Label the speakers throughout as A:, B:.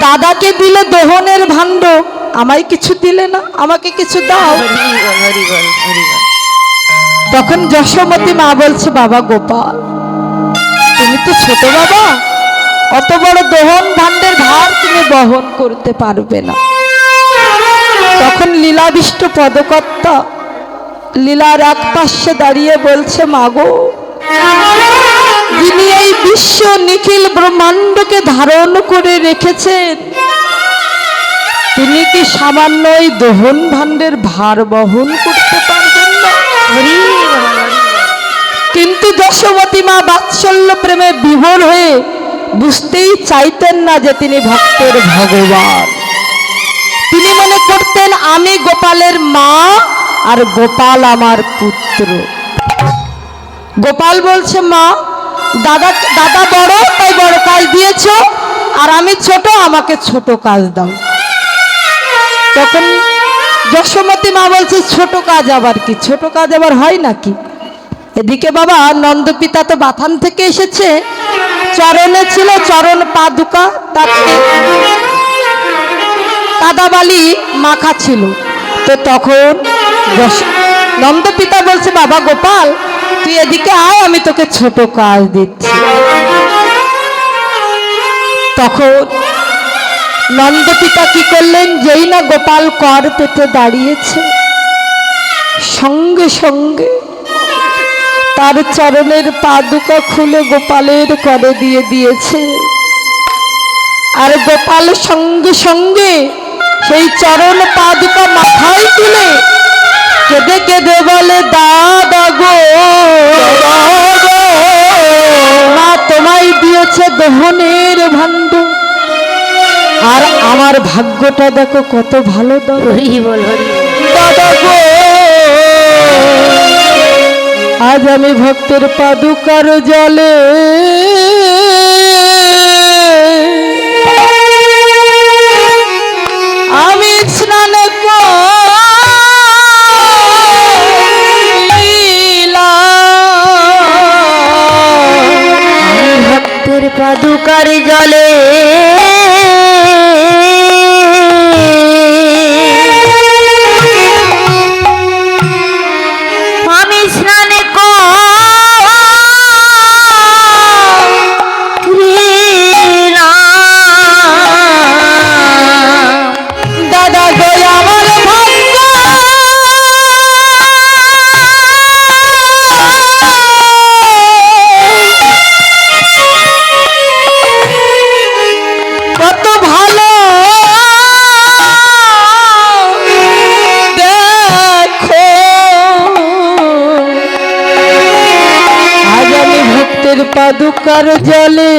A: দাদাকে দিলে দহনের ভাণ্ড, আমায় কিছু দিলে না, আমাকে কিছু দাও। তখন যশোমতী মা বলছে, বাবা গোপাল, তুমি তো ছোট বাবা, অত বড় দহন ভাণ্ডের ভার তুমি বহন করতে পারবে না। তখন লীলাবিষ্ট পদকর্তা লীলার এক পাশে দাঁড়িয়ে বলছে, মাগো, যিনি এই বিশ্ব নিখিল ব্রহ্মাণ্ডকে ধারণ করে রেখেছেন, তিনি কি সামান্য এই দহন ভাণ্ডের ভার বহন করতে পারবেন না? কিন্তু যশোমতী মা বাৎসল্য প্রেমে বিভোর হয়ে বুঝতেই চাইতেন না যে তিনি ভক্তের ভগবান। তিনি মনে করতেন আমি গোপালের মা আর গোপাল আমার পুত্র। গোপাল বলছে, মা, দাদা দাদা বড়, তাই বড় কাজ দিয়েছ, আর আমি ছোট, আমাকে ছোট কাজ দাও। তখন যশোমতী মা বলছে, ছোট কাজ আবার কি? ছোট কাজ আবার হয় নাকি? এদিকে বাবা নন্দপিতা তো বাথান থেকে এসেছে, চরণে ছিল চরণ পাদুকা, তাতে কাদাবালি মাখা ছিল। তো তখন নন্দপিতা বলছে, বাবা গোপাল, তুই এদিকে আয়, আমি তোকে ছোট কাজ দিচ্ছি। তখন নন্দপিতা কি করলেন, যেই না গোপাল কর পেতে দাঁড়িয়েছে, সঙ্গে সঙ্গে তার চরণের পাদুকা খুলে গোপালের করে দিয়ে দিয়েছে। আর গোপাল সঙ্গে সঙ্গে সেই চরণ পাদুকা মাথায় তুলে কেঁদে কেঁদে বলে, দাদা গো, মা তোমায় দিয়েছে দহনের ভাণ্ড, আর আমার ভাগ্যটা দেখো কত ভালো। দাদা গো, আজ আমি ভক্তের পাদুকার জলে আমি স্নান করলাম, ভক্তের পাদুকার জলে পাদুকার জলে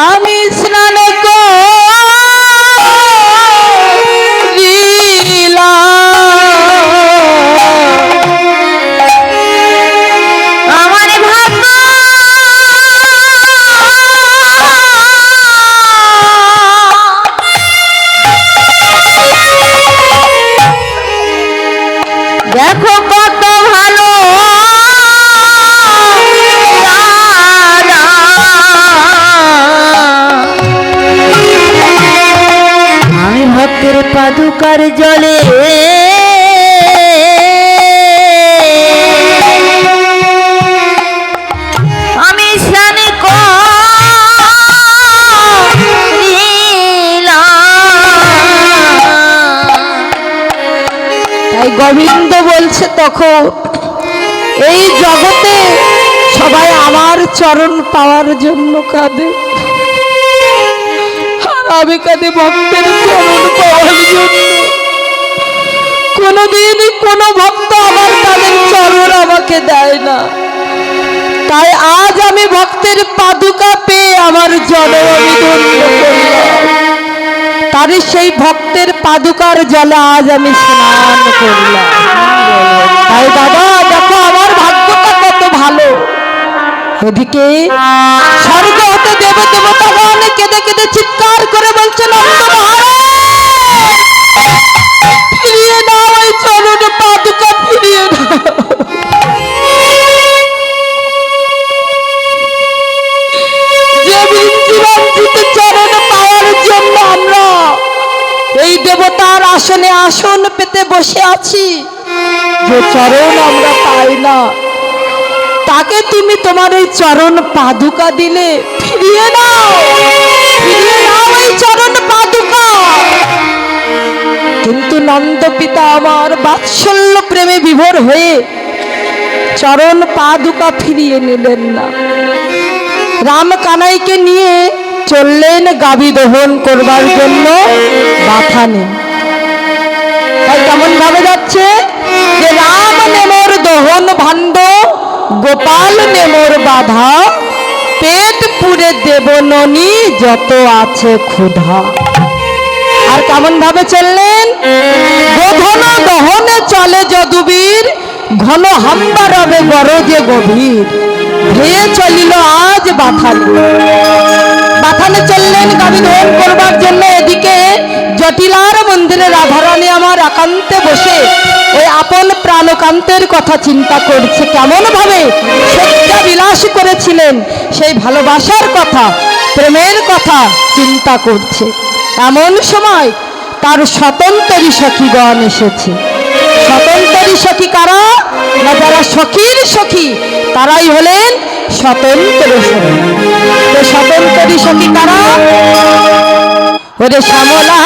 A: আমি স্নান আমার ভাগ্য দেখো কত ভালো, আমি ভক্তের পাদুকার জলে আমি স্নান তাই গোবিন্দ বলছে, তখন এই জগতে সবাই আমার চরণ পাওয়ার জন্য কাঁদে, আর আমি কাঁদে ভক্তের চরণ পাওয়ার জন্য। কোনোদিনই কোনো ভক্ত আমার তাদের চরণ আমাকে দেয় না, তাই আজ আমি ভক্তের পাদুকা পেয়ে আমার জনম আমি ধন্য করলাম। তার সেই ভক্তের পাদুকার জলে আজ আমি স্নান করলাম। তাই দাদা দেখো আমার ভাগ্যটা কত ভালো। এদিকে স্বর্গ হতে দেবতাগণ কেঁদে কেঁদে চিৎকার করে বলছে, নন্দ মহারাজ, ফিরিয়ে দাও এই চরণ পাদুকা, ফিরিয়ে দাও। রাজার আসনে আসন পেতে বসে আছি, যে চরণ আমরা পাই না, তাকে তুমি তোমার এই চরণ পাদুকা দিলে ফিরিয়ে নাও, ফিরিয়ে নাও এই চরণ পাদুকা। কিন্তু নন্দ পিতা আমার বাৎসল্য প্রেমে বিভোর হয়ে চরণ পাদুকা ফিরিয়ে নিলেন না। রাম কানাইকে নিয়ে চললেন গাভী দহন করবার জন্য বাথানে। তাই কেমন ভাবে যাচ্ছে যে রাম নেমোর দহন ভাণ্ড, গোপাল নেমোর বাধা, পেট পুরে দেব ননি যত আছে ক্ষুধা। আর কেমন ভাবে চললেন, গোধন দহনে চলে যদুবীর, ঘন হাম্বা রবে গরজে গভীর, ধেয়ে চলিল আজ বাথানে। বাথানে চললেন গাভী দহন করবার জন্য। এদিকে জটিলার মন্দিরে রাধারানী আমার একান্তে বসে ওই আপন প্রাণকান্তের কথা চিন্তা করছে। কেমন ভাবে সত্যা বিলাস করেছিলেন, সেই ভালোবাসার কথা, প্রেমের কথা চিন্তা করছে। এমন সময় তার স্বতন্ত্রী সখীগণ এসেছে। স্বতন্ত্রী সখী কারা? না, যারা সখীর সখী তারাই হলেন স্বতন্ত্র সখী। তো স্বতন্ত্রী সখী কারা? ওরে শ্যামলা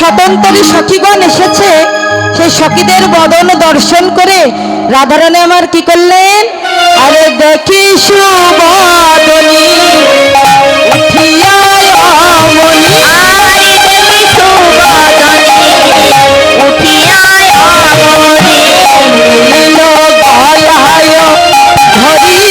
A: স্বতন্ত্রী সখীগণ এসেছে, সেই সখীদের বদন দর্শন করে রাধারানী আমার কি করলেন, আরে দেখি সুবদনী উঠিয়া অমনি, আরে দেখি সুবদনী উঠিয়া অমনি, নীল গলায় ধরি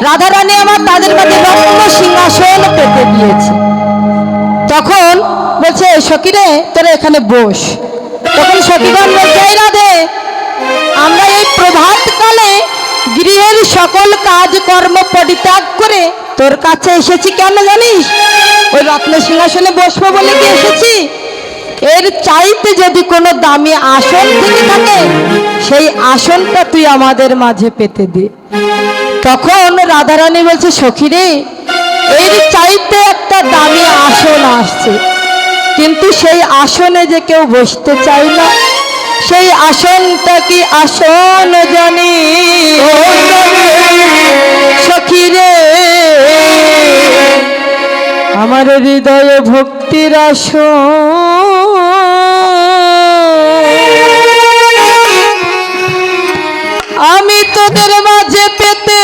A: রাধারানী আমার তাদের মাঝে রত্ন সিংহাসন পেতে দিয়েছে। তখন বলছে সখীরে তোরা এখানে বস। তখন সখীগণ বলছে এই রাধে, আমরা এই প্রভাতকালে গৃহের সকল কাজকর্ম পরিত্যাগ করে তোর কাছে এসেছি কেন জানিস? ওই রত্ন সিংহাসনে বসবো বলে কি এসেছি? এর চাইতে যদি কোনো দামি আসন থেকে থাকে সেই আসনটা তুই আমাদের মাঝে পেতে দে। তখন রাধারানী বলছে সখীরে, এর চাইতে একটা দামি আসন আসছে, কিন্তু সেই আসনে যে কেউ বসতে চায় না। সেই আসনটা কি আসন জানি সখীরে? আমার হৃদয়ে ভক্তির আসন। আমি তোদের মাঝে পেতে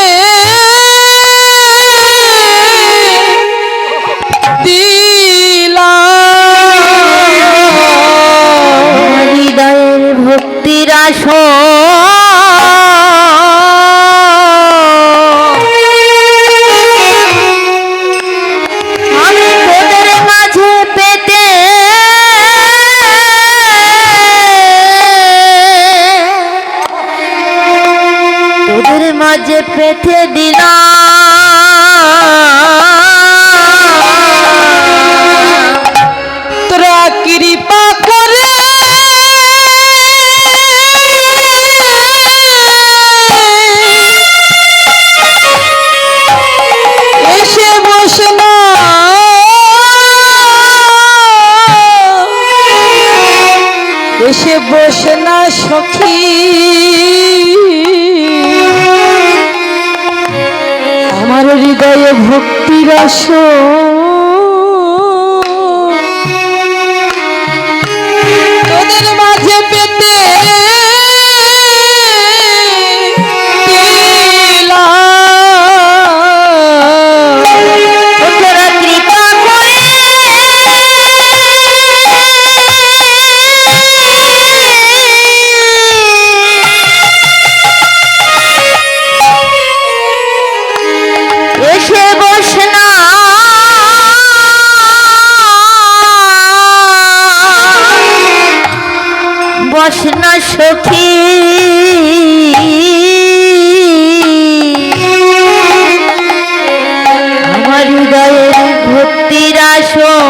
B: হৃদয়ের ভক্তির আসন আমি তোদের মাঝে পেতে তোদের মাঝে পেতে দিলাম।
A: তোরা কৃপা করে এসে বসে না, এসে বসে না সখী, আমার হৃদয়ে ভক্তির আসন। তোদের মাঝে পেতে
B: তোরা কৃপা করে এসে বস না বস না সখী, আমার হৃদয়ের ভক্তির আসন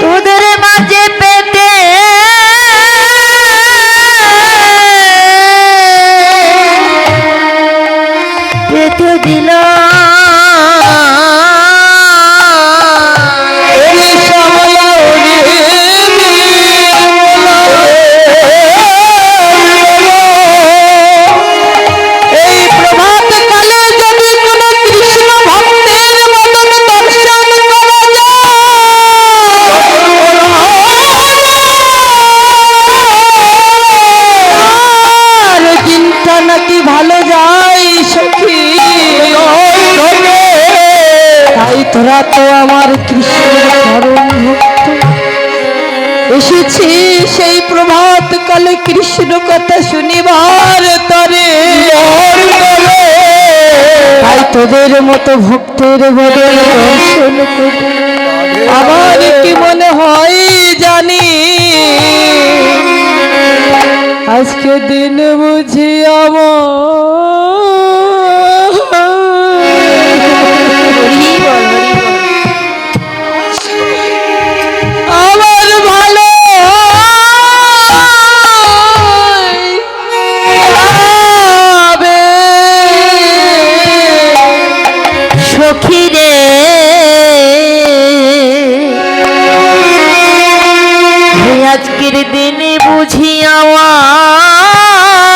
B: তোদের মাঝে পেতে পেতে দিলাম।
A: নাকি ভালো যায় সখী, তাই তোরা তো আমার কৃষ্ণের পরম ভক্ত। এসেছি সেই প্রভাত কালে কৃষ্ণ কথা শুনিবার তরে, তাই তোদের মতো ভক্তের বদল দর্শন করে আমার কি মনে হয় জানি আজকে দিন বুঝি আমার ভালো
B: সখী রে আজকের দিনে বুঝি আমার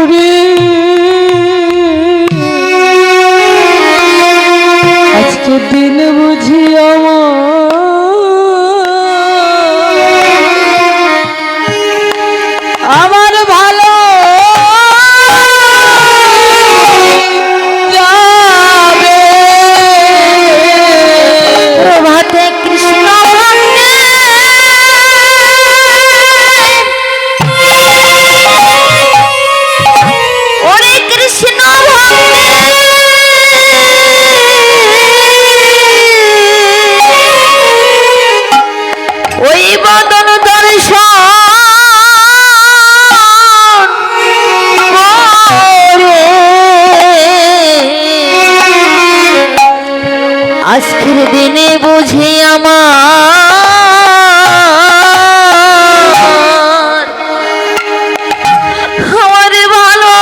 A: রে আজকে দিন বুঝি আমার ভালো যাবে
B: প্রভাতে কৃষ্ণ ভক্তে ওরে কৃষ্ণ ভক্তে ওই বদন দর্শন করে আজকের দিনে বুঝি আমার ভালো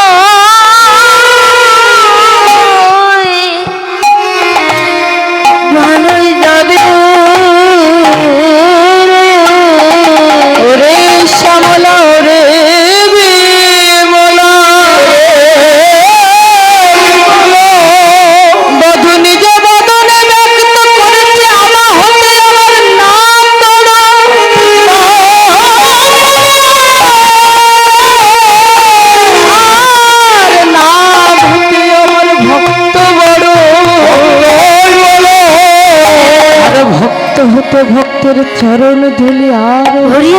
B: ভালোই যাবে
A: ওরে শ্যামলা ওরে বিমলা বধূ নিজ বদনে ব্যক্ত করেছে আমার হতে আমার নাম বড় আর নাম হতে আমার ভক্ত বড় আর ভক্ত হতে ভক্তের চরণ ধুলি আর
B: হরি